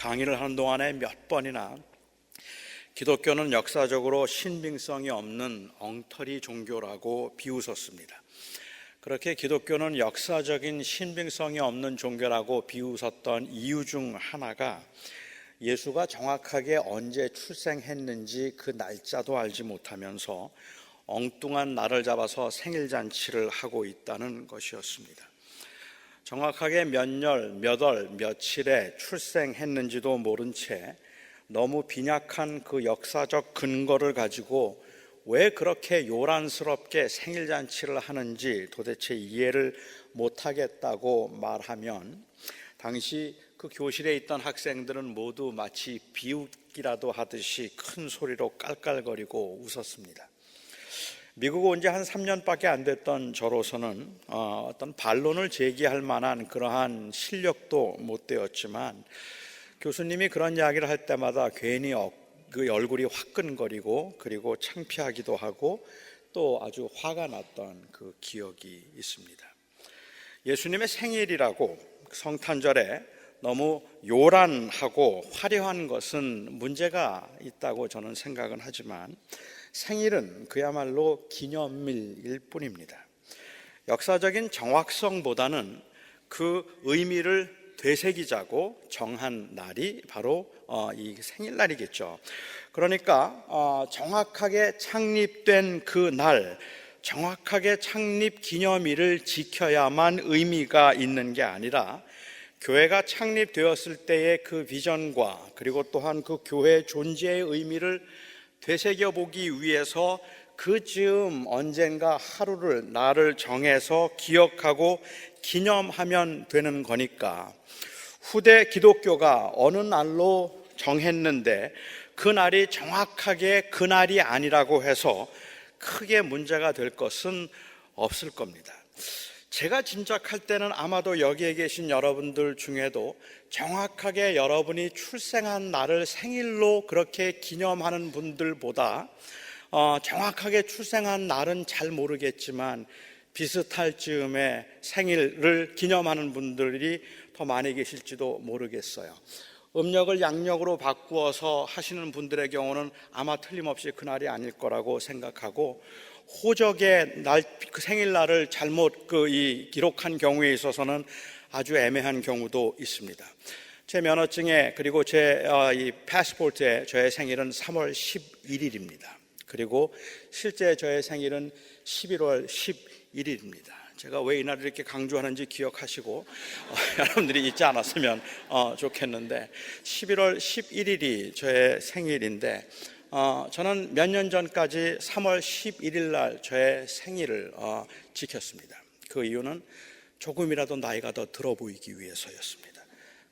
강의를 하는 동안에 몇 번이나 기독교는 역사적으로 신빙성이 없는 엉터리 종교라고 비웃었습니다. 그렇게 기독교는 역사적인 신빙성이 없는 종교라고 비웃었던 이유 중 하나가 예수가 정확하게 언제 출생했는지 그 날짜도 알지 못하면서 엉뚱한 날을 잡아서 생일잔치를 하고 있다는 것이었습니다. 정확하게 몇 월, 몇 월, 며칠에 출생했는지도 모른 채 너무 빈약한 그 역사적 근거를 가지고 왜 그렇게 요란스럽게 생일잔치를 하는지 도대체 이해를 못하겠다고 말하면 당시 그 교실에 있던 학생들은 모두 마치 비웃기라도 하듯이 큰 소리로 깔깔거리고 웃었습니다. 미국 온 지 한 3년밖에 안 됐던 저로서는 어떤 반론을 제기할 만한 그러한 실력도 못 되었지만 교수님이 그런 이야기를 할 때마다 괜히 그 얼굴이 화끈거리고 그리고 창피하기도 하고 또 아주 화가 났던 그 기억이 있습니다. 예수님의 생일이라고 성탄절에 너무 요란하고 화려한 것은 문제가 있다고 저는 생각은 하지만 생일은 그야말로 기념일일 뿐입니다. 역사적인 정확성보다는 그 의미를 되새기자고 정한 날이 바로 이 생일날이겠죠. 그러니까 정확하게 창립된 그 날, 정확하게 창립 기념일을 지켜야만 의미가 있는 게 아니라 교회가 창립되었을 때의 그 비전과 그리고 또한 그 교회의 존재의 의미를 되새겨보기 위해서 그 즈음 언젠가 하루를 날을 정해서 기억하고 기념하면 되는 거니까 후대 기독교가 어느 날로 정했는데 그 날이 정확하게 그 날이 아니라고 해서 크게 문제가 될 것은 없을 겁니다. 제가 짐작할 때는 아마도 여기에 계신 여러분들 중에도 정확하게 여러분이 출생한 날을 생일로 그렇게 기념하는 분들보다 정확하게 출생한 날은 잘 모르겠지만 비슷할 즈음에 생일을 기념하는 분들이 더 많이 계실지도 모르겠어요. 음력을 양력으로 바꾸어서 하시는 분들의 경우는 아마 틀림없이 그날이 아닐 거라고 생각하고 호적의 날, 그 생일날을 잘못 기록한 경우에 있어서는 아주 애매한 경우도 있습니다. 제 면허증에 그리고 제 패스포트에 저의 생일은 3월 11일입니다. 그리고 실제 저의 생일은 11월 11일입니다. 제가 왜 이날을 이렇게 강조하는지 기억하시고 여러분들이 잊지 않았으면 좋겠는데 11월 11일이 저의 생일인데 저는 몇 년 전까지 3월 11일 날 저의 생일을 지켰습니다. 그 이유는 조금이라도 나이가 더 들어 보이기 위해서였습니다.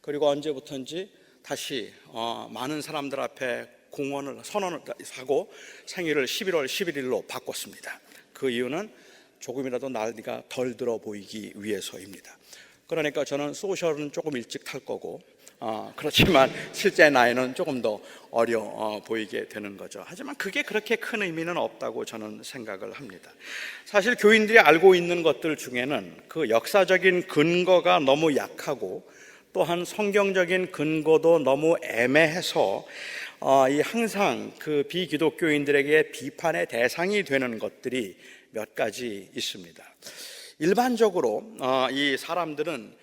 그리고 언제부턴지 다시 많은 사람들 앞에 선언을 하고 생일을 11월 11일로 바꿨습니다. 그 이유는 조금이라도 나이가 덜 들어 보이기 위해서입니다. 그러니까 저는 소셜은 조금 일찍 탈 거고 그렇지만 실제 나이는 조금 더 어려 보이게 되는 거죠. 하지만 그게 그렇게 큰 의미는 없다고 저는 생각을 합니다. 사실 교인들이 알고 있는 것들 중에는 그 역사적인 근거가 너무 약하고 또한 성경적인 근거도 너무 애매해서 항상 그 비기독교인들에게 비판의 대상이 되는 것들이 몇 가지 있습니다. 일반적으로 이 사람들은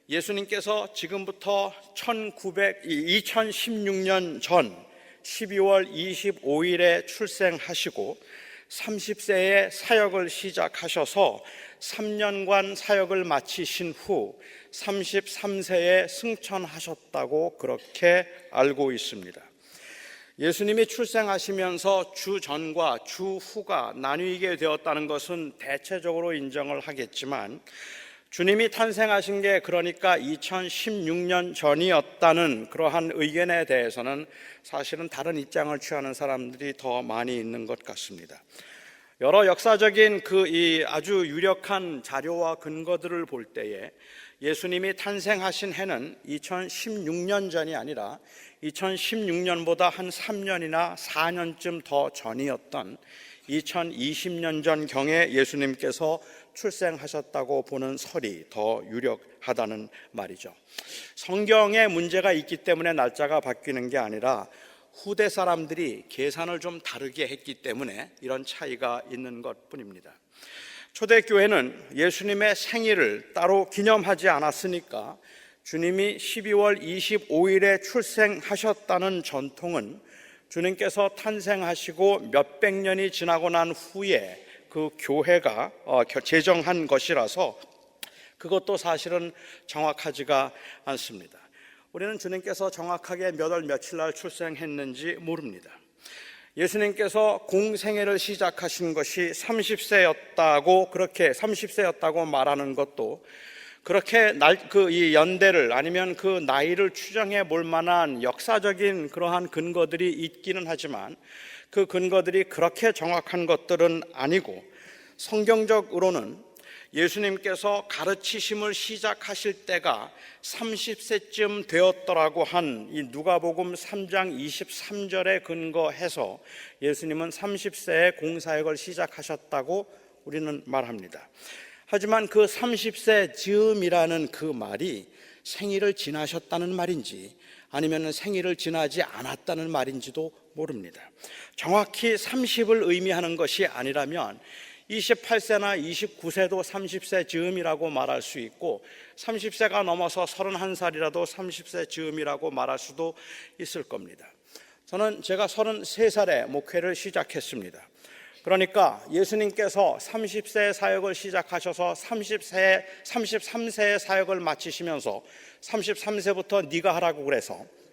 예수님께서 지금부터 2016년 전 12월 25일에 출생하시고 30세에 사역을 시작하셔서 3년간 사역을 마치신 후 33세에 승천하셨다고 그렇게 알고 있습니다. 예수님이 출생하시면서 주 전과 주 후가 나뉘게 되었다는 것은 대체적으로 인정을 하겠지만 주님이 탄생하신 게 그러니까 2016년 전이었다는 그러한 의견에 대해서는 사실은 다른 입장을 취하는 사람들이 더 많이 있는 것 같습니다. 여러 역사적인 이 아주 유력한 자료와 근거들을 볼 때에 예수님이 탄생하신 해는 2016년 전이 아니라 2016년보다 한 3년이나 4년쯤 더 전이었던 2020년 전경에 예수님께서 출생하셨다고 보는 설이 더 유력하다는 말이죠. 성경에 문제가 있기 때문에 날짜가 바뀌는 게 아니라 후대 사람들이 계산을 좀 다르게 했기 때문에 이런 차이가 있는 것뿐입니다. 초대교회는 예수님의 생일을 따로 기념하지 않았으니까 주님이 12월 25일에 출생하셨다는 전통은 주님께서 탄생하시고 몇백 년이 지나고 난 후에 그 교회가 제정한 것이라서 그것도 사실은 정확하지가 않습니다. 우리는 주님께서 정확하게 몇 월 며칠 날 출생했는지 모릅니다. 예수님께서 공생애를 시작하신 것이 30세였다고 그렇게 30세였다고 말하는 것도 그렇게 이 연대를 아니면 그 나이를 추정해 볼 만한 역사적인 그러한 근거들이 있기는 하지만 그 근거들이 그렇게 정확한 것들은 아니고 성경적으로는 예수님께서 가르치심을 시작하실 때가 30세쯤 되었더라고 한 이 누가복음 3장 23절에 근거해서 예수님은 30세에 공사역을 시작하셨다고 우리는 말합니다. 하지만 그 30세 즈음이라는 그 말이 생일을 지나셨다는 말인지 아니면 생일을 지나지 않았다는 말인지도 모릅니다. 정확히 30을 의미하는 것이 아니라면 28세나 29세도 30세 즈음이라고 말할 수 있고 30세가 넘어서 31살이라도 30세 즈음이라고 말할 수도 있을 겁니다. 제가 33살에 목회를 시작했습니다. 그러니까 예수님께서 30세의 사역을 시작하셔서 33세의 사역을 마치시면서 33세부터 네가 하라고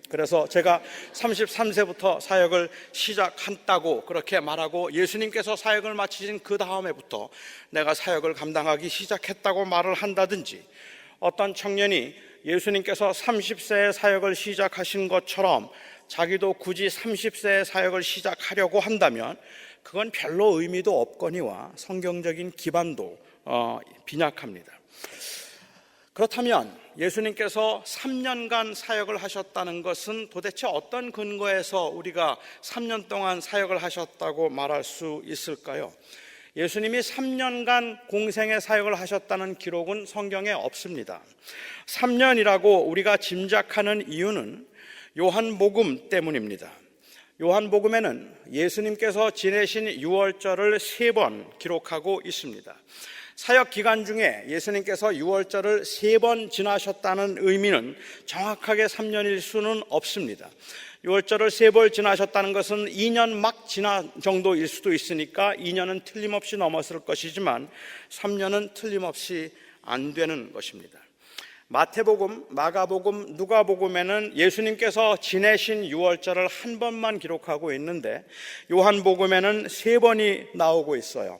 그래서 제가 33세부터 사역을 시작한다고 그렇게 말하고 예수님께서 사역을 마치신 그 다음에부터 내가 사역을 감당하기 시작했다고 말을 한다든지 어떤 청년이 예수님께서 30세의 사역을 시작하신 것처럼 자기도 굳이 30세의 사역을 시작하려고 한다면 그건 별로 의미도 없거니와 성경적인 기반도 빈약합니다. 그렇다면 예수님께서 3년간 사역을 하셨다는 것은 도대체 어떤 근거에서 우리가 3년 동안 사역을 하셨다고 말할 수 있을까요? 예수님이 3년간 공생의 사역을 하셨다는 기록은 성경에 없습니다. 3년이라고 우리가 짐작하는 이유는 요한복음 때문입니다. 요한복음에는 예수님께서 지내신 유월절을 3번 기록하고 있습니다. 사역 기간 중에 예수님께서 유월절을 3번 지나셨다는 의미는 정확하게 3년일 수는 없습니다. 유월절을 3번 지나셨다는 것은 2년 막 지난 정도일 수도 있으니까 2년은 틀림없이 넘었을 것이지만 3년은 틀림없이 안 되는 것입니다. 마태복음, 마가복음, 누가복음에는 예수님께서 지내신 유월절을 한 번만 기록하고 있는데 요한복음에는 3번이 나오고 있어요.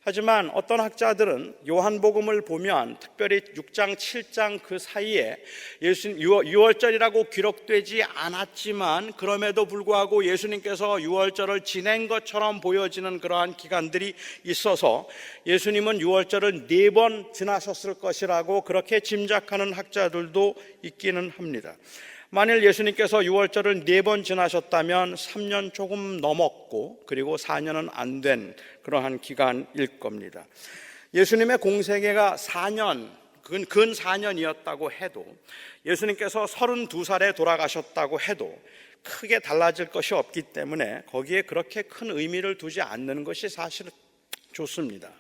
하지만 어떤 학자들은 요한복음을 보면 특별히 6장, 7장 그 사이에 예수님 유월절이라고 기록되지 않았지만 그럼에도 불구하고 예수님께서 유월절을 지낸 것처럼 보여지는 그러한 기간들이 있어서 예수님은 유월절을 4번 지나셨을 것이라고 그렇게 짐작하는 학자들도 있기는 합니다. 만일 예수님께서 유월절을 4번 지나셨다면 3년 조금 넘었고 그리고 4년은 안 된 그러한 기간일 겁니다. 예수님의 공생애가 4년, 근 4년이었다고 해도 예수님께서 32살에 돌아가셨다고 해도 크게 달라질 것이 없기 때문에 거기에 그렇게 큰 의미를 두지 않는 것이 사실 좋습니다.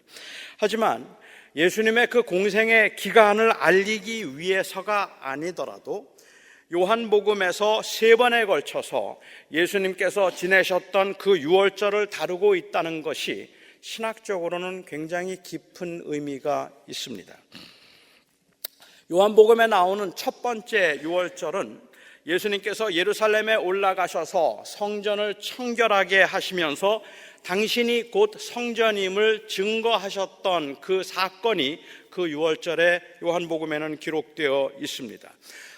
하지만 예수님의 그 공생의 기간을 알리기 위해서가 아니더라도 요한복음에서 3번에 걸쳐서 예수님께서 지내셨던 그 유월절을 다루고 있다는 것이 신학적으로는 굉장히 깊은 의미가 있습니다. 요한복음에 나오는 첫 번째 유월절은 예수님께서 예루살렘에 올라가셔서 성전을 청결하게 하시면서 당신이 곧 성전임을 증거하셨던 그 사건이 그 유월절에 요한복음에는 기록되어 있습니다.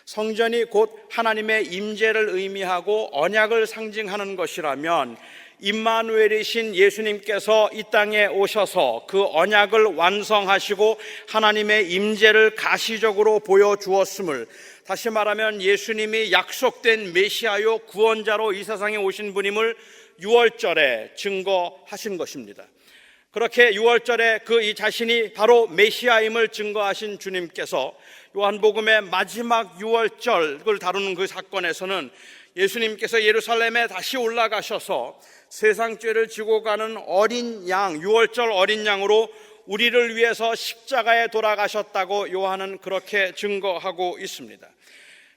성전이 곧 하나님의 임재를 의미하고 언약을 상징하는 것이라면 임마누엘이신 예수님께서 이 땅에 오셔서 그 언약을 완성하시고 하나님의 임재를 가시적으로 보여주었음을, 다시 말하면 예수님이 약속된 메시아요 구원자로 이 세상에 오신 분임을 유월절에 증거하신 것입니다. 그렇게 유월절에 이 자신이 바로 메시아임을 증거하신 주님께서 요한복음의 마지막 유월절을 다루는 그 사건에서는 예수님께서 예루살렘에 다시 올라가셔서 세상 죄를 지고 가는 어린 양, 유월절 어린 양으로 우리를 위해서 십자가에 돌아가셨다고 요한은 그렇게 증거하고 있습니다.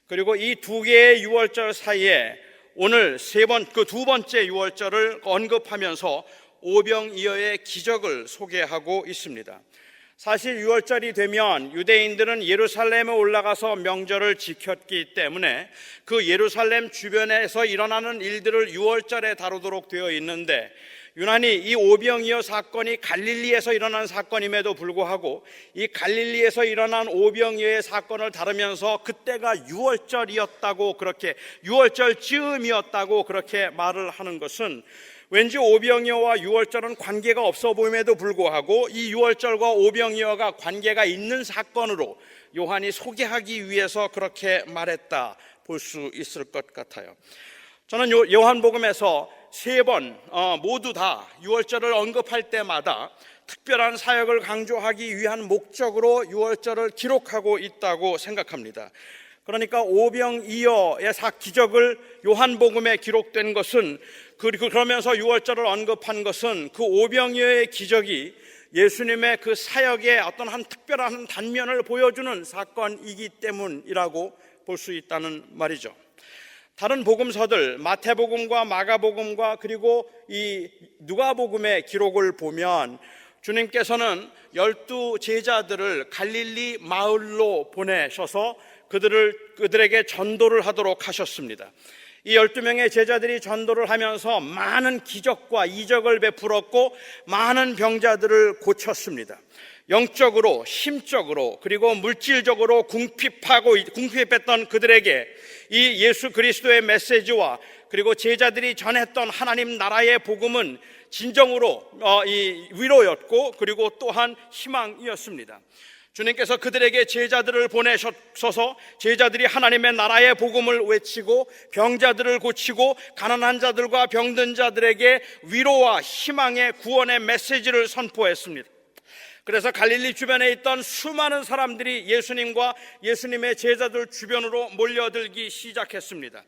그리고 이 두 개의 유월절 사이에 오늘 두 번째 유월절을 언급하면서 오병이어의 기적을 소개하고 있습니다. 사실 유월절이 되면 유대인들은 예루살렘에 올라가서 명절을 지켰기 때문에 그 예루살렘 주변에서 일어나는 일들을 유월절에 다루도록 되어 있는데, 유난히 이 오병이어 사건이 갈릴리에서 일어난 사건임에도 불구하고 이 갈릴리에서 일어난 오병이어의 사건을 다루면서 그때가 유월절이었다고, 그렇게 유월절 즈음이었다고 그렇게 말을 하는 것은 왠지 오병이어와 유월절은 관계가 없어 보임에도 불구하고 이 유월절과 오병이어가 관계가 있는 사건으로 요한이 소개하기 위해서 그렇게 말했다 볼 수 있을 것 같아요. 저는 요한복음에서 세 번 모두 다 유월절을 언급할 때마다 특별한 사역을 강조하기 위한 목적으로 유월절을 기록하고 있다고 생각합니다. 그러니까 오병이어의 기적을 요한복음에 기록된 것은, 그리고 그러면서 유월절을 언급한 것은 그 오병이어의 기적이 예수님의 그 사역의 어떤 한 특별한 단면을 보여주는 사건이기 때문이라고 볼 수 있다는 말이죠. 다른 복음서들 마태복음과 마가복음과 그리고 이 누가복음의 기록을 보면 주님께서는 12 제자들을 갈릴리 마을로 보내셔서 그들에게 전도를 하도록 하셨습니다. 이 12명의 제자들이 전도를 하면서 많은 기적과 이적을 베풀었고 많은 병자들을 고쳤습니다. 영적으로, 심적으로, 그리고 물질적으로 궁핍했던 그들에게 이 예수 그리스도의 메시지와 그리고 제자들이 전했던 하나님 나라의 복음은 진정으로 이 위로였고 그리고 또한 희망이었습니다. 주님께서 그들에게 제자들을 보내셔서 제자들이 하나님의 나라의 복음을 외치고 병자들을 고치고 가난한 자들과 병든 자들에게 위로와 희망의 구원의 메시지를 선포했습니다. 그래서 갈릴리 주변에 있던 수많은 사람들이 예수님과 예수님의 제자들 주변으로 몰려들기 시작했습니다.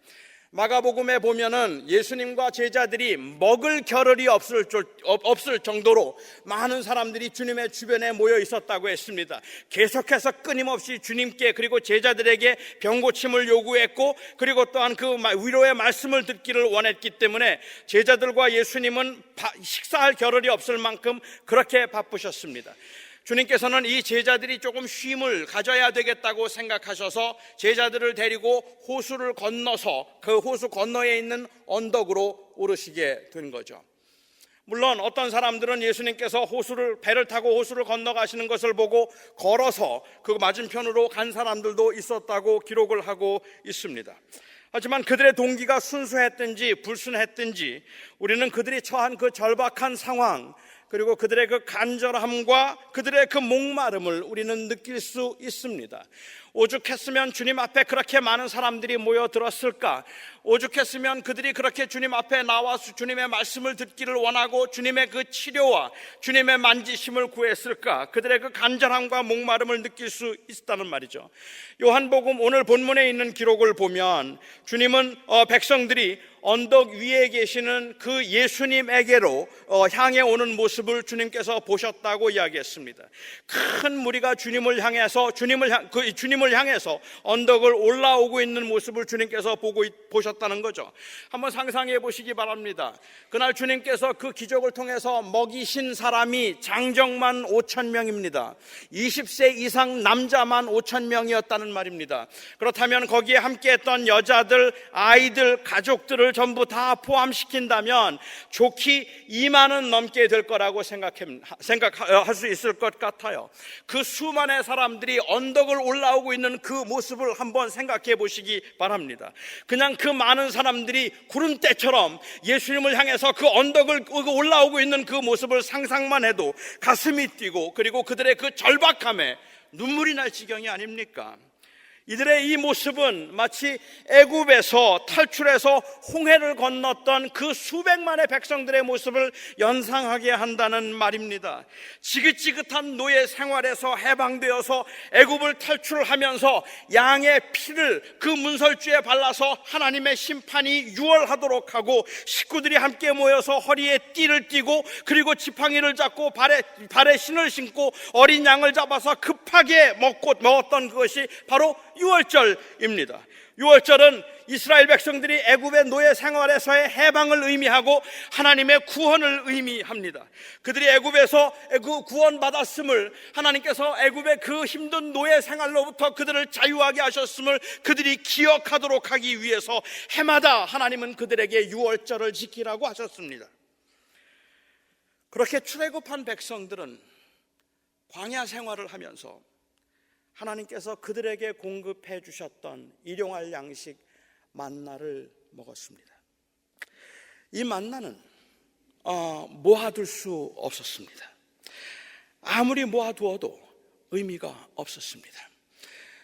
마가복음에 보면은 예수님과 제자들이 먹을 겨를이 없을 정도로 많은 사람들이 주님의 주변에 모여 있었다고 했습니다. 계속해서 끊임없이 주님께 그리고 제자들에게 병고침을 요구했고 그리고 또한 그 위로의 말씀을 듣기를 원했기 때문에 제자들과 예수님은 식사할 겨를이 없을 만큼 그렇게 바쁘셨습니다. 주님께서는 이 제자들이 조금 쉼을 가져야 되겠다고 생각하셔서 제자들을 데리고 호수를 건너서 그 호수 건너에 있는 언덕으로 오르시게 된 거죠. 물론 어떤 사람들은 예수님께서 배를 타고 호수를 건너가시는 것을 보고 걸어서 그 맞은편으로 간 사람들도 있었다고 기록을 하고 있습니다. 하지만 그들의 동기가 순수했든지 불순했든지 우리는 그들이 처한 그 절박한 상황 그리고 그들의 그 간절함과 그들의 그 목마름을 우리는 느낄 수 있습니다. 오죽했으면 주님 앞에 그렇게 많은 사람들이 모여들었을까? 오죽했으면 그들이 그렇게 주님 앞에 나와서 주님의 말씀을 듣기를 원하고 주님의 그 치료와 주님의 만지심을 구했을까? 그들의 그 간절함과 목마름을 느낄 수 있다는 말이죠. 요한복음 오늘 본문에 있는 기록을 보면 주님은 백성들이 언덕 위에 계시는 그 예수님에게로 향해 오는 모습을 주님께서 보셨다고 이야기했습니다. 큰 무리가 주님을 향해서 언덕을 올라오고 있는 모습을 주님께서 보셨다는 거죠. 한번 상상해 보시기 바랍니다. 그날 주님께서 그 기적을 통해서 먹이신 사람이 장정만 5,000명입니다. 20세 이상 남자만 5,000명이었다는 말입니다. 그렇다면 거기에 함께했던 여자들, 아이들, 가족들을 백성들을 전부 다 포함시킨다면 좋기 2만은 넘게 될 거라고 생각할 수 있을 것 같아요. 그 수많은 사람들이 언덕을 올라오고 있는 그 모습을 한번 생각해 보시기 바랍니다. 그냥 그 많은 사람들이 구름대처럼 예수님을 향해서 그 언덕을 올라오고 있는 그 모습을 상상만 해도 가슴이 뛰고, 그리고 그들의 그 절박함에 눈물이 날 지경이 아닙니까? 이들의 이 모습은 마치 애굽에서 탈출해서 홍해를 건넜던 그 수백만의 백성들의 모습을 연상하게 한다는 말입니다. 지긋지긋한 노예 생활에서 해방되어서 애굽을 탈출하면서 양의 피를 그 문설주에 발라서 하나님의 심판이 유월하도록 하고, 식구들이 함께 모여서 허리에 띠를 띠고, 그리고 지팡이를 잡고 발에 신을 신고 어린 양을 잡아서 급하게 먹었던 그것이 바로 유월절입니다. 유월절은 이스라엘 백성들이 애굽의 노예 생활에서의 해방을 의미하고 하나님의 구원을 의미합니다. 그들이 애굽에서 구원받았음을, 하나님께서 애굽의 그 힘든 노예 생활로부터 그들을 자유하게 하셨음을 그들이 기억하도록 하기 위해서 해마다 하나님은 그들에게 유월절을 지키라고 하셨습니다. 그렇게 출애굽한 백성들은 광야 생활을 하면서 하나님께서 그들에게 공급해 주셨던 일용할 양식 만나를 먹었습니다. 이 만나는 모아둘 수 없었습니다. 아무리 모아두어도 의미가 없었습니다.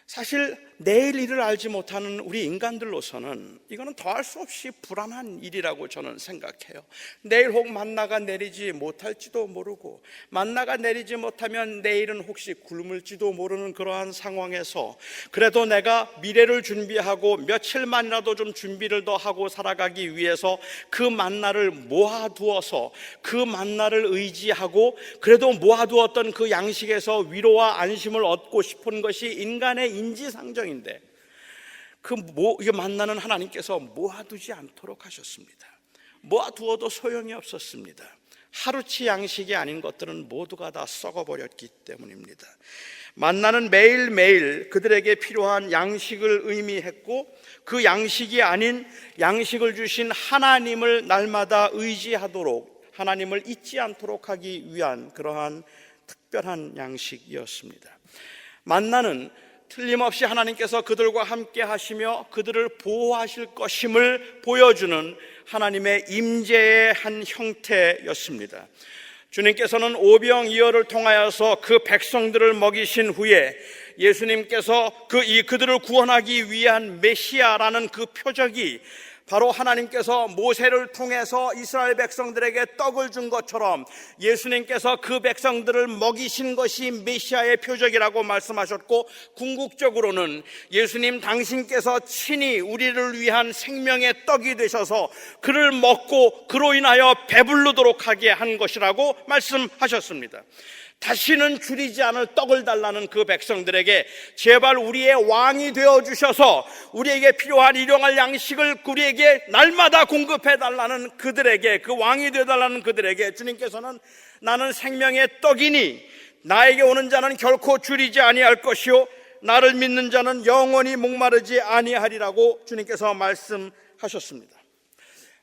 사실 내일 일을 알지 못하는 우리 인간들로서는 이거는 더할 수 없이 불안한 일이라고 저는 생각해요. 내일 혹 만나가 내리지 못할지도 모르고, 만나가 내리지 못하면 내일은 혹시 굶을지도 모르는 그러한 상황에서 그래도 내가 미래를 준비하고 며칠만이라도 좀 준비를 더 하고 살아가기 위해서 그 만나를 모아두어서 그 만나를 의지하고 그래도 모아두었던 그 양식에서 위로와 안심을 얻고 싶은 것이 인간의 인지상정인데, 이 만나는 하나님께서 모아두지 않도록 하셨습니다. 모아두어도 소용이 없었습니다. 하루치 양식이 아닌 것들은 모두가 다 썩어버렸기 때문입니다. 만나는 매일매일 그들에게 필요한 양식을 의미했고, 그 양식이 아닌 양식을 주신 하나님을 날마다 의지하도록, 하나님을 잊지 않도록 하기 위한 그러한 특별한 양식이었습니다. 만나는 틀림없이 하나님께서 그들과 함께 하시며 그들을 보호하실 것임을 보여주는 하나님의 임재의 한 형태였습니다. 주님께서는 오병이어를 통하여서 그 백성들을 먹이신 후에 예수님께서 그들을 구원하기 위한 메시아라는 그 표적이 바로 하나님께서 모세를 통해서 이스라엘 백성들에게 떡을 준 것처럼 예수님께서 그 백성들을 먹이신 것이 메시아의 표적이라고 말씀하셨고, 궁극적으로는 예수님 당신께서 친히 우리를 위한 생명의 떡이 되셔서 그를 먹고 그로 인하여 배부르도록 하게 한 것이라고 말씀하셨습니다. 다시는 줄이지 않을 떡을 달라는 그 백성들에게 제발 우리의 왕이 되어주셔서 우리에게 필요한 일용할 양식을 우리에게 날마다 공급해달라는 그들에게, 그 왕이 되어달라는 그들에게 주님께서는 나는 생명의 떡이니 나에게 오는 자는 결코 줄이지 아니할 것이요 나를 믿는 자는 영원히 목마르지 아니하리라고 주님께서 말씀하셨습니다.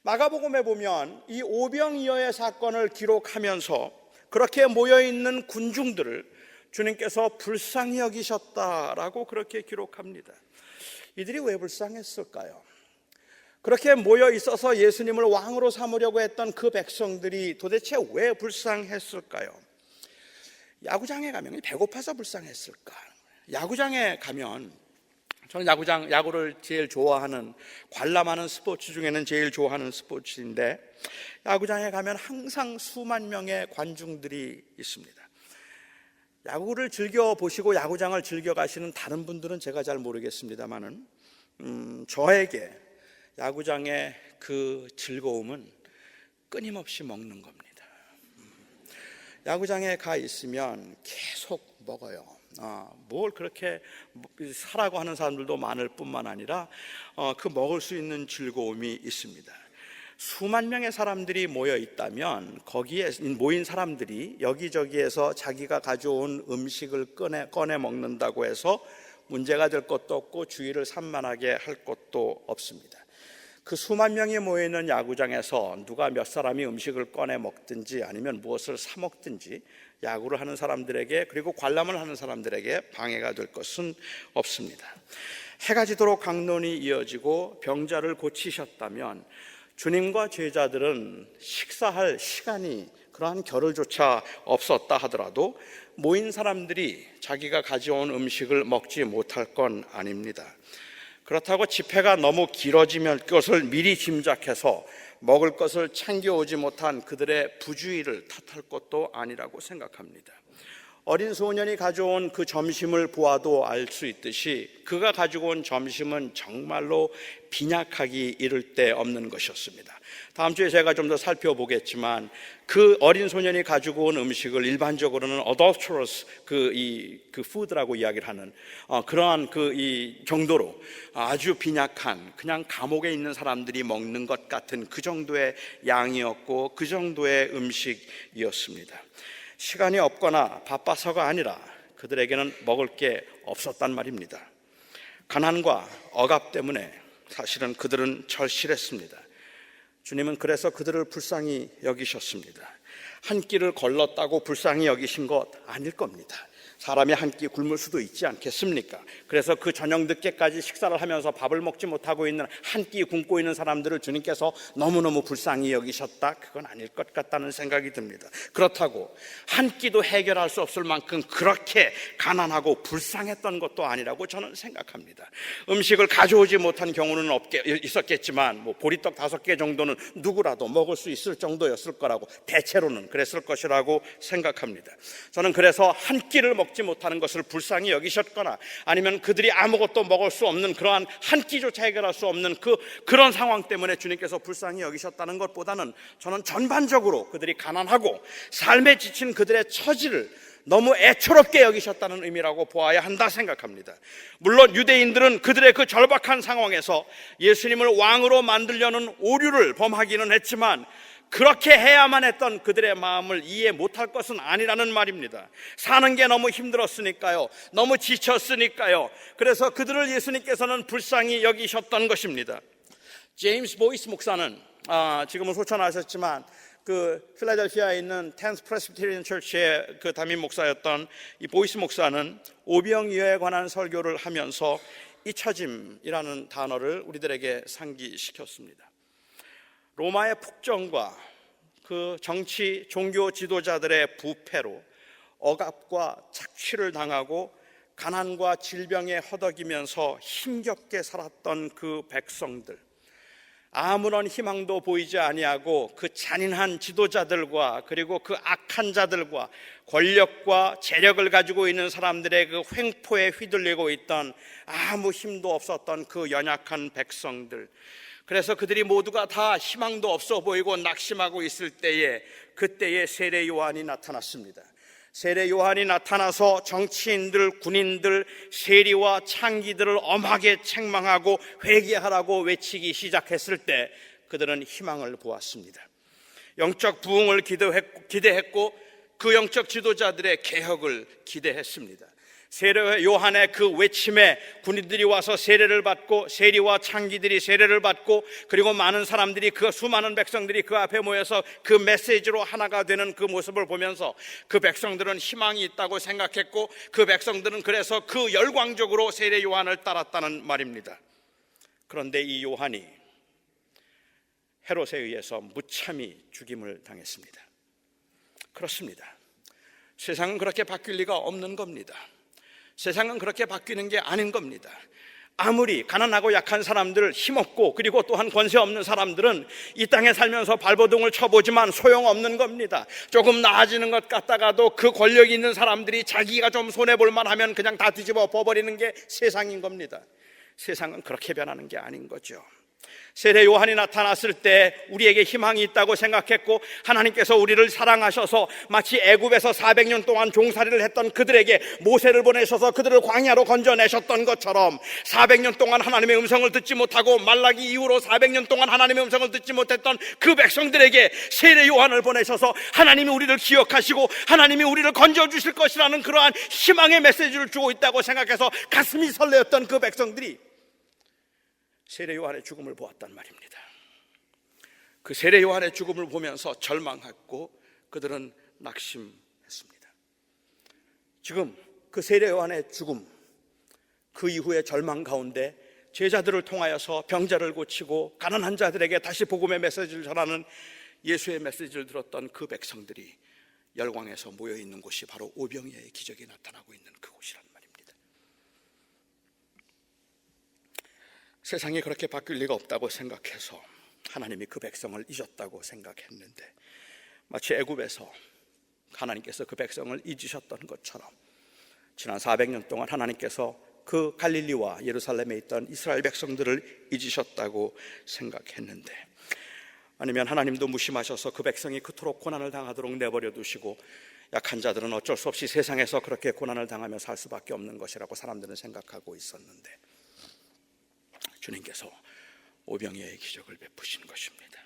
마가복음에 보면 이 오병이어의 사건을 기록하면서 그렇게 모여있는 군중들을 주님께서 불쌍히 여기셨다라고 그렇게 기록합니다. 이들이 왜 불쌍했을까요? 그렇게 모여 있어서 예수님을 왕으로 삼으려고 했던 그 백성들이 도대체 왜 불쌍했을까요? 야구장에 가면 배고파서 불쌍했을까? 야구장에 가면, 저는 야구를 제일 좋아하는, 관람하는 스포츠 중에는 제일 좋아하는 스포츠인데, 야구장에 가면 항상 수만 명의 관중들이 있습니다. 야구를 즐겨보시고 야구장을 즐겨가시는 다른 분들은 제가 잘 모르겠습니다만은 저에게 야구장의 그 즐거움은 끊임없이 먹는 겁니다. 야구장에 가 있으면 계속 먹어요. 뭘 그렇게 사라고 하는 사람들도 많을 뿐만 아니라 그 먹을 수 있는 즐거움이 있습니다. 수만 명의 사람들이 모여 있다면 거기에 모인 사람들이 여기저기에서 자기가 가져온 음식을 꺼내 먹는다고 해서 문제가 될 것도 없고 주의를 산만하게 할 것도 없습니다. 그 수만 명이 모여있는 야구장에서 누가 몇 사람이 음식을 꺼내 먹든지 아니면 무엇을 사 먹든지 야구를 하는 사람들에게, 그리고 관람을 하는 사람들에게 방해가 될 것은 없습니다. 해가 지도록 강론이 이어지고 병자를 고치셨다면 주님과 제자들은 식사할 시간이, 그러한 겨를조차 없었다 하더라도 모인 사람들이 자기가 가져온 음식을 먹지 못할 건 아닙니다. 그렇다고 집회가 너무 길어지면 그것을 미리 짐작해서 먹을 것을 챙겨오지 못한 그들의 부주의를 탓할 것도 아니라고 생각합니다. 어린 소년이 가져온 그 점심을 보아도 알 수 있듯이 그가 가지고 온 점심은 정말로 빈약하기 이를 데 없는 것이었습니다. 다음 주에 제가 좀 더 살펴보겠지만 그 어린 소년이 가지고 온 음식을 일반적으로는 adulterous 그 food라고 이야기를 하는 그러한 이 정도로 아주 빈약한, 그냥 감옥에 있는 사람들이 먹는 것 같은 그 정도의 양이었고 그 정도의 음식이었습니다. 시간이 없거나 바빠서가 아니라 그들에게는 먹을 게 없었단 말입니다. 가난과 억압 때문에 사실은 그들은 절실했습니다. 주님은 그래서 그들을 불쌍히 여기셨습니다. 한 끼를 걸렀다고 불쌍히 여기신 것 아닐 겁니다. 사람이 한 끼 굶을 수도 있지 않겠습니까? 그래서 그 저녁 늦게까지 식사를 하면서 밥을 먹지 못하고 있는, 한 끼 굶고 있는 사람들을 주님께서 너무너무 불쌍히 여기셨다? 그건 아닐 것 같다는 생각이 듭니다. 그렇다고 한 끼도 해결할 수 없을 만큼 그렇게 가난하고 불쌍했던 것도 아니라고 저는 생각합니다. 음식을 가져오지 못한 경우는 있었겠지만 보리떡 5개 정도는 누구라도 먹을 수 있을 정도였을 거라고, 대체로는 그랬을 것이라고 생각합니다. 저는 그래서 한 끼를 먹지 못하는 것을 불쌍히 여기셨거나 아니면 그들이 아무것도 먹을 수 없는 그러한 한 끼조차 해결할 수 없는 그런 상황 때문에 주님께서 불쌍히 여기셨다는 것보다는 저는 전반적으로 그들이 가난하고 삶에 지친 그들의 처지를 너무 애처롭게 여기셨다는 의미라고 보아야 한다 생각합니다. 물론 유대인들은 그들의 그 절박한 상황에서 예수님을 왕으로 만들려는 오류를 범하기는 했지만 그렇게 해야만 했던 그들의 마음을 이해 못할 것은 아니라는 말입니다. 사는 게 너무 힘들었으니까요, 너무 지쳤으니까요. 그래서 그들을 예수님께서는 불쌍히 여기셨던 것입니다. 제임스 보이스 목사는 지금은 소천하셨지만 그 필라델피아에 있는 10th Presbyterian Church의 그 담임 목사였던 이 보이스 목사는 오병이어에 관한 설교를 하면서 잊혀짐이라는 단어를 우리들에게 상기시켰습니다. 로마의 폭정과 그 정치, 종교 지도자들의 부패로 억압과 착취를 당하고 가난과 질병에 허덕이면서 힘겹게 살았던 그 백성들, 아무런 희망도 보이지 아니하고 그 잔인한 지도자들과 그리고 그 악한 자들과 권력과 재력을 가지고 있는 사람들의 그 횡포에 휘둘리고 있던 아무 힘도 없었던 그 연약한 백성들, 그래서 그들이 모두가 다 희망도 없어 보이고 낙심하고 있을 때에 그때에 세례 요한이 나타났습니다. 세례 요한이 나타나서 정치인들, 군인들, 세리와 창기들을 엄하게 책망하고 회개하라고 외치기 시작했을 때 그들은 희망을 보았습니다. 영적 부흥을 기대했고 그 영적 지도자들의 개혁을 기대했습니다. 세례 요한의 그 외침에 군인들이 와서 세례를 받고 세리와 창기들이 세례를 받고 그리고 많은 사람들이, 그 수많은 백성들이 그 앞에 모여서 그 메시지로 하나가 되는 그 모습을 보면서 그 백성들은 희망이 있다고 생각했고 그 백성들은 그래서 그 열광적으로 세례 요한을 따랐다는 말입니다. 그런데 이 요한이 헤롯에 의해서 무참히 죽임을 당했습니다. 그렇습니다. 세상은 그렇게 바뀔 리가 없는 겁니다. 세상은 그렇게 바뀌는 게 아닌 겁니다. 아무리 가난하고 약한 사람들, 힘없고 그리고 또한 권세 없는 사람들은 이 땅에 살면서 발버둥을 쳐보지만 소용없는 겁니다. 조금 나아지는 것 같다가도 그 권력이 있는 사람들이 자기가 좀 손해볼만 하면 그냥 다 뒤집어 버리는 게 세상인 겁니다. 세상은 그렇게 변하는 게 아닌 거죠. 세례 요한이 나타났을 때 우리에게 희망이 있다고 생각했고 하나님께서 우리를 사랑하셔서 마치 애굽에서 400년 동안 종살이를 했던 그들에게 모세를 보내셔서 그들을 광야로 건져내셨던 것처럼 400년 동안 하나님의 음성을 듣지 못하고 말라기 이후로 400년 동안 하나님의 음성을 듣지 못했던 그 백성들에게 세례 요한을 보내셔서 하나님이 우리를 기억하시고 하나님이 우리를 건져주실 것이라는 그러한 희망의 메시지를 주고 있다고 생각해서 가슴이 설레었던 그 백성들이 세례 요한의 죽음을 보았단 말입니다. 그 세례 요한의 죽음을 보면서 절망했고 그들은 낙심했습니다. 지금 그 세례 요한의 죽음, 그 이후의 절망 가운데 제자들을 통하여서 병자를 고치고 가난한 자들에게 다시 복음의 메시지를 전하는 예수의 메시지를 들었던 그 백성들이 열광해서 모여있는 곳이 바로 오병이어의 기적이 나타나고 있는 그곳이란 말입니다. 세상이 그렇게 바뀔 리가 없다고 생각해서 하나님이 그 백성을 잊었다고 생각했는데, 마치 애굽에서 하나님께서 그 백성을 잊으셨던 것처럼 지난 400년 동안 하나님께서 그 갈릴리와 예루살렘에 있던 이스라엘 백성들을 잊으셨다고 생각했는데, 아니면 하나님도 무심하셔서 그 백성이 그토록 고난을 당하도록 내버려 두시고 약한 자들은 어쩔 수 없이 세상에서 그렇게 고난을 당하며 살 수밖에 없는 것이라고 사람들은 생각하고 있었는데, 주님께서 오병이어의 기적을 베푸신 것입니다.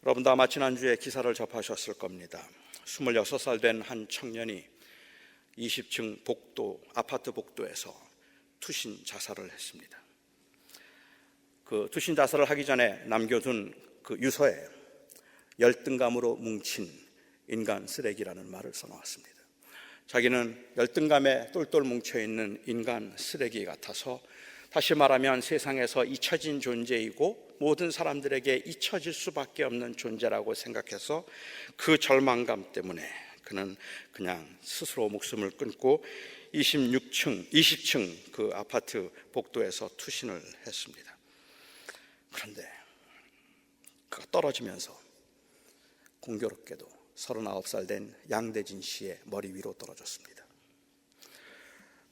여러분도 아마 지난주에 기사를 접하셨을 겁니다. 26살 된 한 청년이 20층 아파트 복도에서 투신 자살을 했습니다. 그 투신 자살을 하기 전에 남겨둔 그 유서에 열등감으로 뭉친 인간 쓰레기라는 말을 써놓았습니다. 자기는 열등감에 똘똘 뭉쳐있는 인간 쓰레기 같아서, 다시 말하면 세상에서 잊혀진 존재이고 모든 사람들에게 잊혀질 수밖에 없는 존재라고 생각해서 그 절망감 때문에 그는 그냥 스스로 목숨을 끊고 20층 그 아파트 복도에서 투신을 했습니다. 그런데 그가 떨어지면서 공교롭게도 39살 된 양대진 씨의 머리 위로 떨어졌습니다.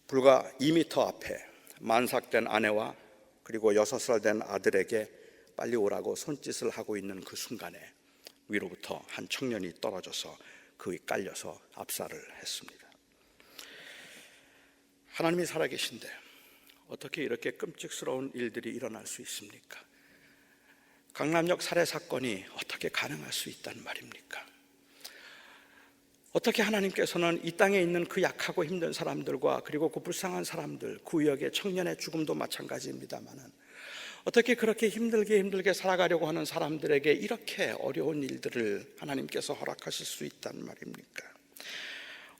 불과 2m 앞에 만삭된 아내와 그리고 6살 된 아들에게 빨리 오라고 손짓을 하고 있는 그 순간에 위로부터 한 청년이 떨어져서 그에 깔려서 압살을 했습니다. 하나님이 살아계신데 어떻게 이렇게 끔찍스러운 일들이 일어날 수 있습니까? 강남역 살해 사건이 어떻게 가능할 수 있단 말입니까? 어떻게 하나님께서는 이 땅에 있는 그 약하고 힘든 사람들과 그리고 그 불쌍한 사람들, 구역의 청년의 죽음도 마찬가지입니다만은, 어떻게 그렇게 힘들게 살아가려고 하는 사람들에게 이렇게 어려운 일들을 하나님께서 허락하실 수 있단 말입니까?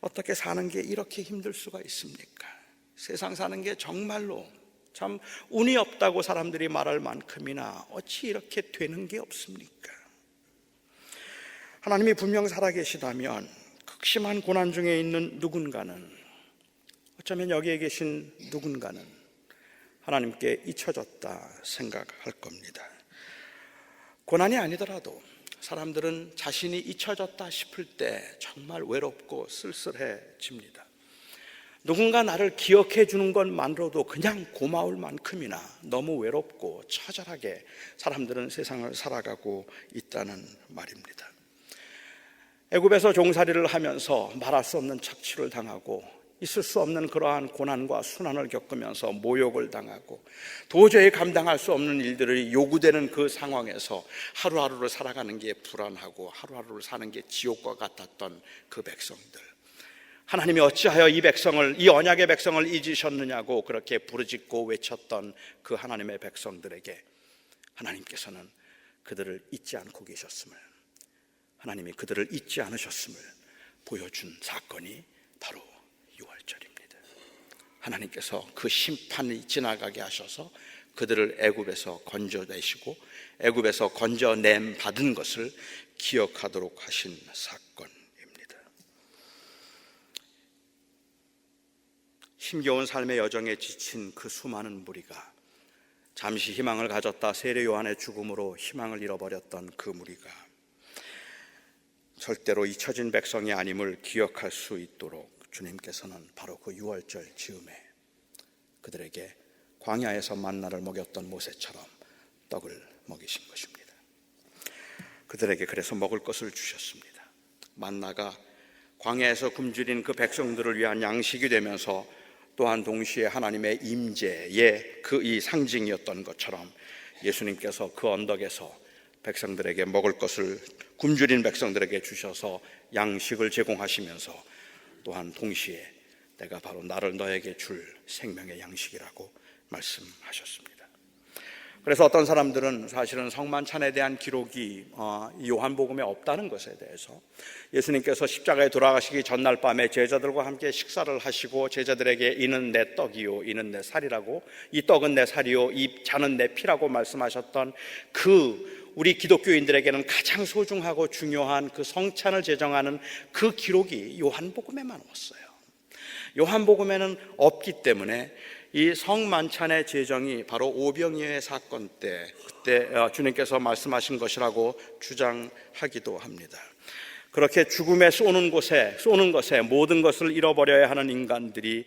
어떻게 사는 게 이렇게 힘들 수가 있습니까? 세상 사는 게 정말로 참 운이 없다고 사람들이 말할 만큼이나 어찌 이렇게 되는 게 없습니까? 하나님이 분명 살아계시다면 극심한 고난 중에 있는 누군가는, 어쩌면 여기에 계신 누군가는 하나님께 잊혀졌다 생각할 겁니다. 고난이 아니더라도 사람들은 자신이 잊혀졌다 싶을 때 정말 외롭고 쓸쓸해집니다. 누군가 나를 기억해 주는 것만으로도 그냥 고마울 만큼이나 너무 외롭고 처절하게 사람들은 세상을 살아가고 있다는 말입니다. 애굽에서 종살이를 하면서 말할 수 없는 착취를 당하고 있을 수 없는 그러한 고난과 순환을 겪으면서 모욕을 당하고 도저히 감당할 수 없는 일들이 요구되는 그 상황에서 하루하루를 살아가는 게 불안하고 하루하루를 사는 게 지옥과 같았던 그 백성들, 하나님이 어찌하여 이 언약의 백성을 잊으셨느냐고 그렇게 부르짖고 외쳤던 그 하나님의 백성들에게 하나님께서는 그들을 잊지 않고 계셨음을, 하나님이 그들을 잊지 않으셨음을 보여준 사건이 바로 유월절입니다. 하나님께서 그 심판이 지나가게 하셔서 그들을 애굽에서 건져내시고 애굽에서 건져냄 받은 것을 기억하도록 하신 사건입니다. 힘겨운 삶의 여정에 지친 그 수많은 무리가 잠시 희망을 가졌다 세례 요한의 죽음으로 희망을 잃어버렸던 그 무리가 절대로 잊혀진 백성이 아님을 기억할 수 있도록 주님께서는 바로 그 유월절 즈음에 그들에게 광야에서 만나를 먹였던 모세처럼 떡을 먹이신 것입니다. 그들에게 그래서 먹을 것을 주셨습니다. 만나가 광야에서 굶주린 그 백성들을 위한 양식이 되면서 또한 동시에 하나님의 임재의 이 상징이었던 것처럼 예수님께서 그 언덕에서 백성들에게 먹을 것을 굶주린 백성들에게 주셔서 양식을 제공하시면서 또한 동시에 내가 바로 나를 너에게 줄 생명의 양식이라고 말씀하셨습니다. 그래서 어떤 사람들은 사실은 성만찬에 대한 기록이 요한복음에 없다는 것에 대해서, 예수님께서 십자가에 돌아가시기 전날 밤에 제자들과 함께 식사를 하시고 제자들에게 이는 내 떡이요 이는 내 살이라고, 이 떡은 내 살이요 이 잔은 내 피라고 말씀하셨던 우리 기독교인들에게는 가장 소중하고 중요한 그 성찬을 제정하는 그 기록이 요한복음에만 없어요. 요한복음에는 없기 때문에 이 성만찬의 제정이 바로 오병이어의 사건 때, 그때 주님께서 말씀하신 것이라고 주장하기도 합니다. 그렇게 죽음에 쏘는 것에 모든 것을 잃어버려야 하는 인간들이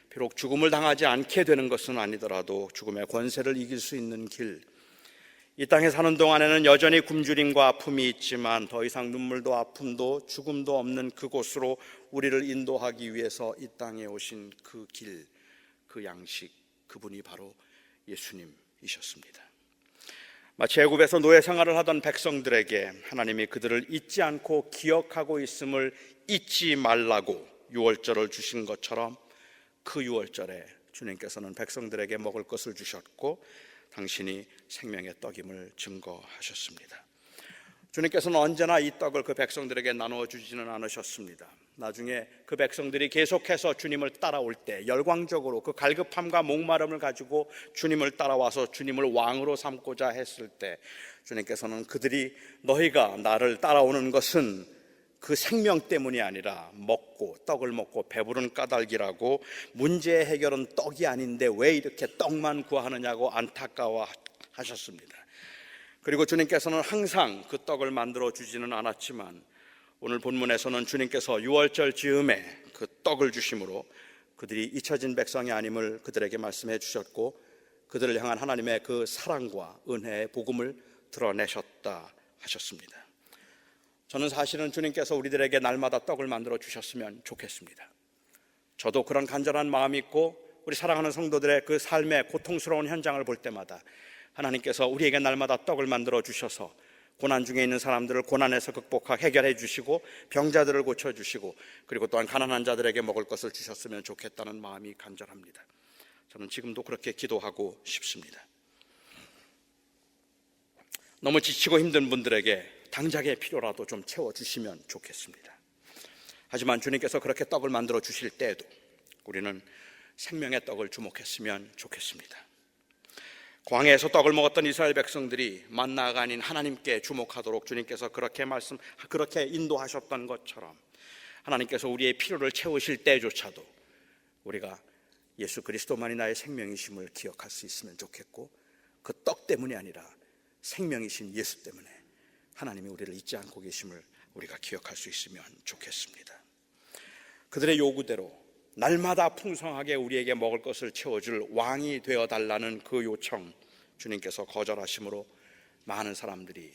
비록 죽음을 당하지 않게 되는 것은 아니더라도 죽음의 권세를 이길 수 있는 길, 이 땅에 사는 동안에는 여전히 굶주림과 아픔이 있지만 더 이상 눈물도 아픔도 죽음도 없는 그곳으로 우리를 인도하기 위해서 이 땅에 오신 그 길, 그 양식, 그분이 바로 예수님이셨습니다. 마치 애굽에서 노예 생활을 하던 백성들에게 하나님이 그들을 잊지 않고 기억하고 있음을 잊지 말라고 유월절을 주신 것처럼, 그 유월절에 주님께서는 백성들에게 먹을 것을 주셨고 당신이 생명의 떡임을 증거하셨습니다. 주님께서는 언제나 이 떡을 그 백성들에게 나누어 주지는 않으셨습니다. 나중에 그 백성들이 계속해서 주님을 따라올 때, 열광적으로 그 갈급함과 목마름을 가지고 주님을 따라와서 주님을 왕으로 삼고자 했을 때, 주님께서는 그들이 너희가 나를 따라오는 것은 그 생명 때문이 아니라 떡을 먹고 배부른 까닭이라고, 문제의 해결은 떡이 아닌데 왜 이렇게 떡만 구하느냐고 안타까워하셨습니다. 그리고 주님께서는 항상 그 떡을 만들어 주지는 않았지만 오늘 본문에서는 주님께서 유월절 즈음에 그 떡을 주심으로 그들이 잊혀진 백성이 아님을 그들에게 말씀해 주셨고, 그들을 향한 하나님의 그 사랑과 은혜의 복음을 드러내셨다 하셨습니다. 저는 사실은 주님께서 우리들에게 날마다 떡을 만들어 주셨으면 좋겠습니다. 저도 그런 간절한 마음이 있고, 우리 사랑하는 성도들의 그 삶의 고통스러운 현장을 볼 때마다 하나님께서 우리에게 날마다 떡을 만들어 주셔서 고난 중에 있는 사람들을 고난에서 극복하고 해결해 주시고, 병자들을 고쳐주시고, 그리고 또한 가난한 자들에게 먹을 것을 주셨으면 좋겠다는 마음이 간절합니다. 저는 지금도 그렇게 기도하고 싶습니다. 너무 지치고 힘든 분들에게 당장의 필요라도 좀 채워주시면 좋겠습니다. 하지만 주님께서 그렇게 떡을 만들어 주실 때에도 우리는 생명의 떡을 주목했으면 좋겠습니다. 광야에서 떡을 먹었던 이스라엘 백성들이 만나가 아닌 하나님께 주목하도록 주님께서 그렇게 인도하셨던 것처럼, 하나님께서 우리의 필요를 채우실 때조차도 우리가 예수 그리스도만이 나의 생명이심을 기억할 수 있으면 좋겠고, 그 떡 때문이 아니라 생명이신 예수 때문에 하나님이 우리를 잊지 않고 계심을 우리가 기억할 수 있으면 좋겠습니다. 그들의 요구대로 날마다 풍성하게 우리에게 먹을 것을 채워줄 왕이 되어달라는 그 요청, 주님께서 거절하심으로 많은 사람들이,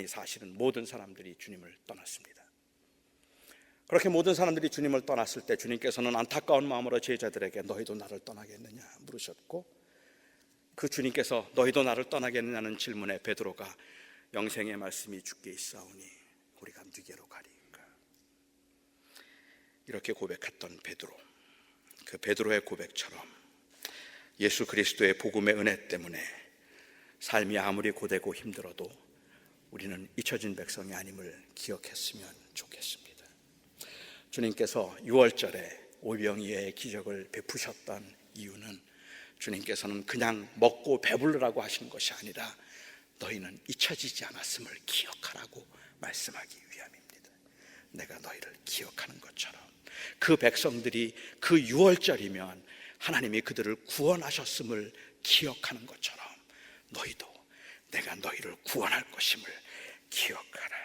사실은 모든 사람들이 주님을 떠났습니다. 그렇게 모든 사람들이 주님을 떠났을 때 주님께서는 안타까운 마음으로 제자들에게 너희도 나를 떠나겠느냐 물으셨고, 그 주님께서 너희도 나를 떠나겠느냐는 질문에 베드로가 영생의 말씀이 주께 있사오니 우리가 누게로 가리까, 이렇게 고백했던 베드로, 그 베드로의 고백처럼 예수 그리스도의 복음의 은혜 때문에 삶이 아무리 고되고 힘들어도 우리는 잊혀진 백성이 아님을 기억했으면 좋겠습니다. 주님께서 유월절에 오병이어의 기적을 베푸셨던 이유는 주님께서는 그냥 먹고 배부르라고 하신 것이 아니라 너희는 잊혀지지 않았음을 기억하라고 말씀하기 위함입니다. 내가 너희를 기억하는 것처럼, 그 백성들이 그 유월절이면 하나님이 그들을 구원하셨음을 기억하는 것처럼 너희도 내가 너희를 구원할 것임을 기억하라.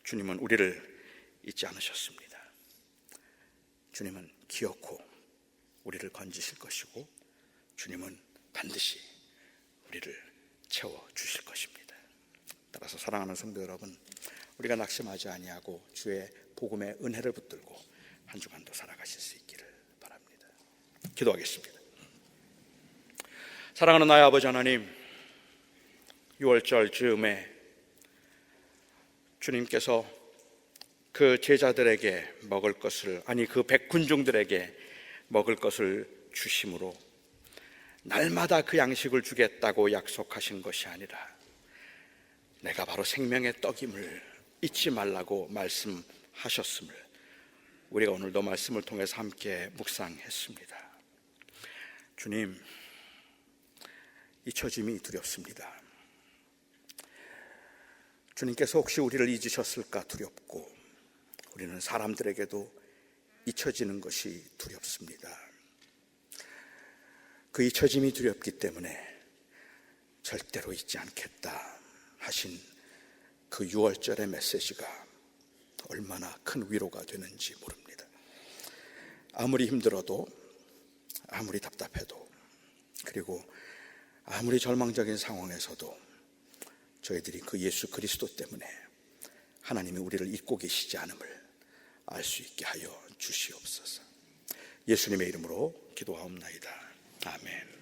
주님은 우리를 잊지 않으셨습니다. 주님은 기어코 우리를 건지실 것이고, 주님은 반드시 우리를 채워주실 것입니다. 따라서 사랑하는 성도 여러분, 우리가 낙심하지 아니하고 주의 복음의 은혜를 붙들고 한 주간도 살아가실 수 있기를 바랍니다. 기도하겠습니다. 사랑하는 나의 아버지 하나님, 유월절 즈음에 주님께서 그 제자들에게 먹을 것을, 그 백군중들에게 먹을 것을 주심으로 날마다 그 양식을 주겠다고 약속하신 것이 아니라 내가 바로 생명의 떡임을 잊지 말라고 말씀하셨음을 우리가 오늘도 말씀을 통해서 함께 묵상했습니다. 주님, 잊혀짐이 두렵습니다. 주님께서 혹시 우리를 잊으셨을까 두렵고, 우리는 사람들에게도 잊혀지는 것이 두렵습니다. 그 잊혀짐이 두렵기 때문에 절대로 잊지 않겠다 하신 그 6월절의 메시지가 얼마나 큰 위로가 되는지 모릅니다. 아무리 힘들어도, 아무리 답답해도, 그리고 아무리 절망적인 상황에서도 저희들이 그 예수 그리스도 때문에 하나님이 우리를 잊고 계시지 않음을 알 수 있게 하여 주시옵소서. 예수님의 이름으로 기도하옵나이다. 아멘.